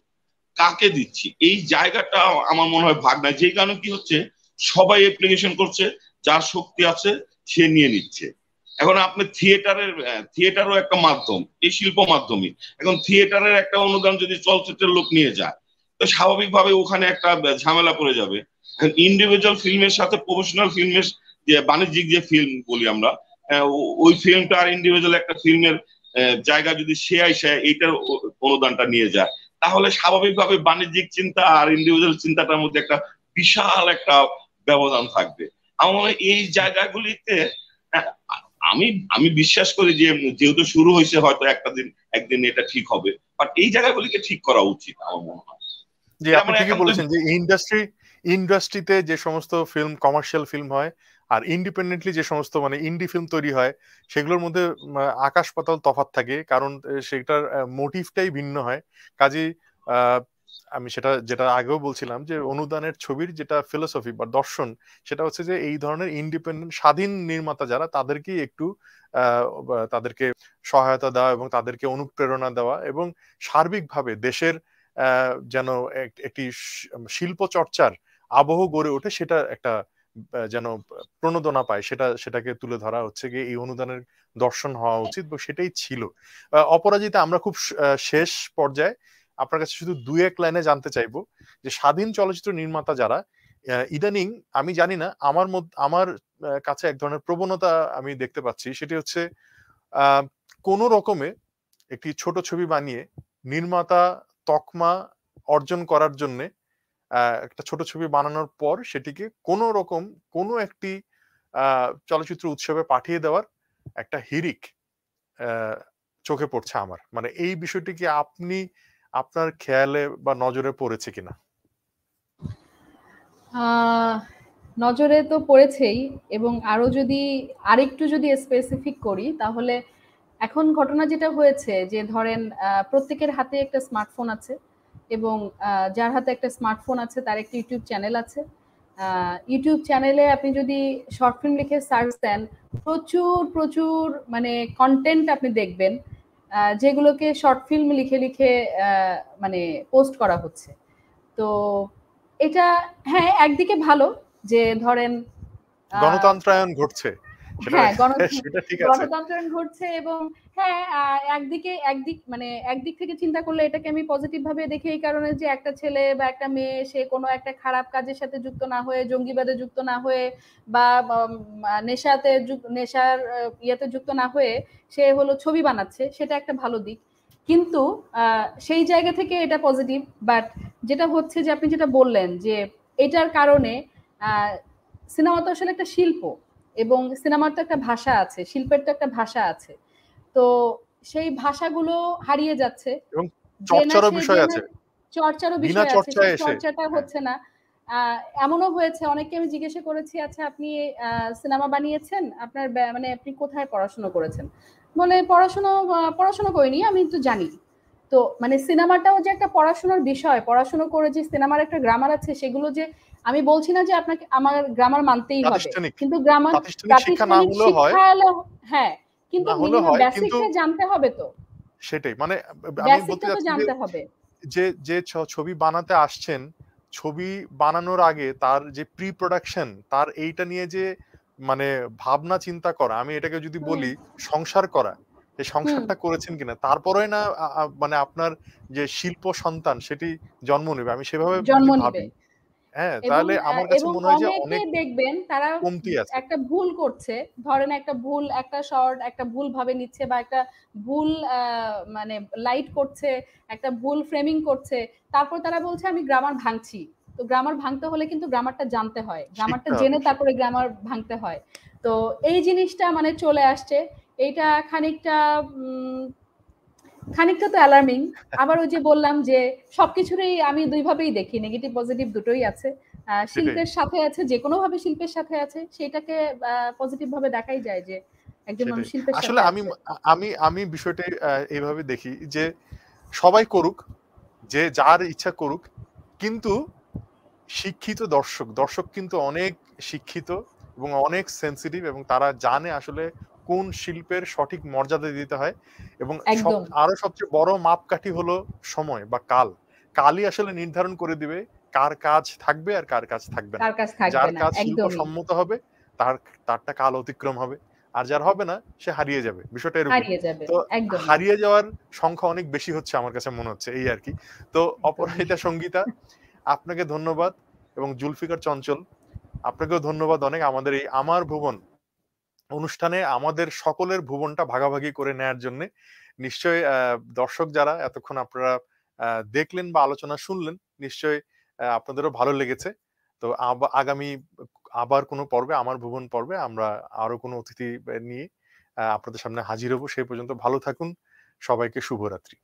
কাকে দিচ্ছি, এই জায়গাটা আমার মনে হয় ভাগ নাই। যে কারণে কি হচ্ছে, সবাই অ্যাপ্লিকেশন করছে, যার শক্তি আছে সে নিয়ে নিচ্ছে। এখন আপনি থিয়েটারও একটা মাধ্যম, এই শিল্প মাধ্যমই। এখন থিয়েটারের একটা অনুদান যদি চলচ্চিত্রের লোক নিয়ে যায়, তো স্বাভাবিকভাবে ওখানে একটা ঝামেলা পড়ে যাবে। ইন্ডিভিজুয়াল ফিল্মের সাথে প্রফেশনাল ফিল্মের যে বাণিজ্যিক যে ফিল্ম বলি আমরা, ওই ফিল্মটা আর ইন্ডিভিজুয়াল একটা ফিল্মের জায়গা যদি সে আইসা এইটার অনুদানটা নিয়ে যায়, তাহলে স্বাভাবিকভাবে বাণিজ্যিক চিন্তা আর ইন্ডিভিজুয়াল চিন্তাটার মধ্যে একটা বিশাল একটা ব্যবধান থাকবে। আমার মনে হয় এই জায়গাগুলিতে আহ, আমি আমি বিশ্বাস করি যে যেহেতু শুরু হয়েছে, হয়তো একদিন এটা ঠিক হবে, বাট এই জায়গাগুলিকে ঠিক করা উচিত আমার মনে হয়। জি, এটা আপনি আমার ঠিকই একান্ত। বলেছেন যে ইন্ডাস্ট্রিতে যে সমস্ত ফিল্ম, কমার্শিয়াল ফিল্ম হয় আর ইন্ডিপেন্ডেন্টলি যে সমস্ত মানে ইন্ডি ফিল্ম তৈরি হয়, সেগুলোর মধ্যে আকাশ পাতাল তফাৎ থাকে। কারণ সেটার মোটিভটাই ভিন্ন হয়। কাজেই আমি যেটা আগেও বলছিলাম, যে অনুদানের ছবির যেটা ফিলোসফি বা দর্শন, সেটা হচ্ছে যে এই ধরনের ইন্ডিপেন্ডেন্ট স্বাধীন নির্মাতা যারা, তাদেরকেই একটু তাদেরকে সহায়তা দেওয়া এবং তাদেরকে অনুপ্রেরণা দেওয়া, এবং সার্বিকভাবে দেশের যেন একটি শিল্প চর্চার আবহ গড়ে ওঠে, সেটা একটা যেন প্রণোদনা পায়, সেটাকে তুলে ধরা হচ্ছে গিয়ে এই অনুদানের দর্শন হওয়া উচিত, এবং সেটাই ছিল। অপরাজিতা, আমরা খুব শেষ পর্যায়ে আপনার কাছে শুধু দুই এক লাইনে জানতে চাইবো যে স্বাধীন চলচ্চিত্র নির্মাতা যারা ইদানিং, আমি জানি না, আমার কাছে এক ধরনের প্রবণতা আমি দেখতে পাচ্ছি, সেটি হচ্ছে কোন রকমে একটি ছোট ছবি বানিয়ে নির্মাতা তকমা অর্জন করার জন্য একটা ছোট ছবি বানানোর পর সেটিকে কোন রকম কোন একটি চলচ্চিত্র উৎসবে পাঠিয়ে দেওয়ার একটা হিড়িক চোখে পড়ছে আমার। মানে এই বিষয়টি কি আপনার খেয়ালে বা নজরে পড়েছে কিনা? নজরে তো পড়েছেই, এবং আরো যদি আরেকটু যদি স্পেসিফিক করি, তাহলে এখন ঘটনা যেটা হয়েছে, যে ধরেন প্রত্যেকের হাতে একটা স্মার্টফোন আছে, এবং যার হাতে একটা স্মার্টফোন আছে তার একটা ইউটিউব চ্যানেল আছে। ইউটিউব চ্যানেলে আপনি যদি শর্ট ফিল্ম লিখে সার্চ দেন, প্রচুর প্রচুর মানে কন্টেন্ট আপনি দেখবেন, যেগুলোকে শর্ট ফিল্ম লিখে লিখে মানে পোস্ট করা হচ্ছে। তো এটা, হ্যাঁ, একদিকে ভালো, যে ধরেন গণতন্ত্রায়ন ঘটছে, সেটা হ্যাঁ, সেটা ঠিক আছে। গণতন্ত্রায়ন ঘটছে, এবং হ্যাঁ, একদিক থেকে চিন্তা করলে এটাকে আমি পজিটিভ ভাবে দেখি, এই কারণে যে একটা ছেলে বা একটা মেয়ে, সে কোনো একটা খারাপ কাজের সাথে যুক্ত না হয়ে, জঙ্গিবাদে যুক্ত না হয়ে, বা নেশার ইয়েতে যুক্ত না হয়ে সে হলো ছবি বানাচ্ছে, সেটা একটা ভালো দিক। কিন্তু সেই জায়গা থেকে এটা পজিটিভ। বাট যেটা হচ্ছে, যে আপনি যেটা বললেন, যে এটার কারণে সিনেমা তো আসলে একটা শিল্প, এবং সিনেমার তো একটা ভাষা আছে, শিল্পের তো একটা ভাষা আছে। তো সেই ভাষাগুলো হারিয়ে যাচ্ছে। এবং চর্চারও বিষয় আছে, চর্চারও বিনা বিষয় আছে, সেই চর্চায় এসে। চর্চাটা হ্যাঁ, হচ্ছে না। এমনও হয়েছে, অনেককে আমি জিজ্ঞাসা করেছি, আচ্ছা আপনি সিনেমা বানিয়েছেন, আপনার মানে আপনি কোথায় পড়াশোনা করেছেন? বলে পড়াশোনা করিনি, আমি তো জানি। তো মানে সিনেমাটাও যে একটা পড়াশোনার বিষয়, পড়াশোনা করে যে সিনেমার একটা গ্রামার আছে, সেগুলো যে, আমি বলছি না যে আপনাকে আমার গ্রামার মানতেই হবে, প্রাতিষ্ঠানিক কিন্তু প্রাতিষ্ঠানিক শিক্ষা না প্রাতিষ্ঠানিক হলেও হয়, শিক্ষা এলো, হ্যাঁ, কিন্তু না হলেও মিনিমাম হয়, কিন্তু বেসিকটা জানতে হবে তো, সেটাই মানে আমি বলতে বেসিকটা তো চাচ্ছি যে জানতে হবে। যে যে ছবি বানাতে আসছেন, ছবি বানানোর আগে তার যে প্রি প্রোডাকশন, তার এইটা নিয়ে যে মানে ভাবনা চিন্তা করা, আমি এটাকে যদি হুম, বলি সংসার করা, এই হুম, সংসারটা করেছেন কিনা, তারপরে না মানে আপনার যে শিল্প সন্তান সেটি জন্ম নেবে, আমি সেভাবে জন্ম যদি নিবে। ভাবি, হ্যাঁ, এবং তাহলে আমার কাছে এবং মনে হয় যে অনেকে অনেক দেখবেন তারা কমতি আছে। একটা ভুল করছে, ধরেন একটা শর্ট একটা ভুল ভাবে নিচ্ছে, বা একটা ভুল মানে লাইট করছে, একটা ভুল ফ্রেমিং করছে, তারপর তারা বলছে আমি গ্রামার ভাঙছি। তো গ্রামার ভাঙতে হলে কিন্তু গ্রামারটা জানতে হয়, গ্রামারটা শিখতে জেনে হবে। তারপরে গ্রামার ভাঙতে হয়। তো এই জিনিসটা মানে চলে আসছে। এইটা খানিকটা খানিকটা তো অ্যালার্মিং। আবার ওই যে বললাম যে সবকিছুরই আমি ২ ভাবেই দেখি। নেগেটিভ পজিটিভ দুটোই আছে। সেটাই, শিল্পের সাথে আছে, যেকোনোভাবে শিল্পের সাথে আছে সেটাকে পজিটিভ ভাবে দেখাই যায় যে একজন মানুষ সেটাই। শিল্পের আসলে সাথে আমি আছে। আমি আমি বিষয়টা এভাবে দেখি যে সবাই করুক, যে যার ইচ্ছা করুক। কিন্তু শিক্ষিত দর্শক কিন্তু অনেক শিক্ষিত এবং অনেক সেনসিটিভ এবং তারা জানে আসলে কোন শিল্পের সঠিক মর্যাদা দিতে হয় এবং একদম। আরো সবচেয়ে বড় মাপকাঠি হলো সময় বা কাল। কালই আসলে নির্ধারণ করে দিবে কার কাজ থাকবে আর কার কাজ থাকবে না। কার কাজ থাকবে যার না। কাজ একদমই। শিল্পসম্মত হবে তার তারটা কাল অতিক্রম হবে। আর যার হবে না সে হারিয়ে যাবে। বিষয়টা এরকম। হারিয়ে যাবে। তো একদমই। হারিয়ে যাওয়ার সংখ্যা অনেক বেশি হচ্ছে আমার কাছে মনে হচ্ছে এই আরকি। তো একদমই। অপরাজিতা সঙ্গীতা, আপনাকে ধন্যবাদ এবং জুলফিকার চঞ্চল, আপনাকেও ধন্যবাদ অনেক আমাদের এই আমার ভুবন অনুষ্ঠানে আমাদের সকলের ভুবনটা ভাগাভাগি করে নেয়ার জন্যে। নিশ্চয়ই দর্শক যারা এতক্ষণ আপনারা দেখলেন বা আলোচনা শুনলেন, নিশ্চয়ই আপনাদেরও ভালো লেগেছে। তো আগামী আবার কোনো পর্বে, আমার ভুবন পর্বে আমরা আরো কোনো অতিথি নিয়ে আপনাদের সামনে হাজির হব। সেই পর্যন্ত ভালো থাকুন। সবাইকে শুভরাত্রি।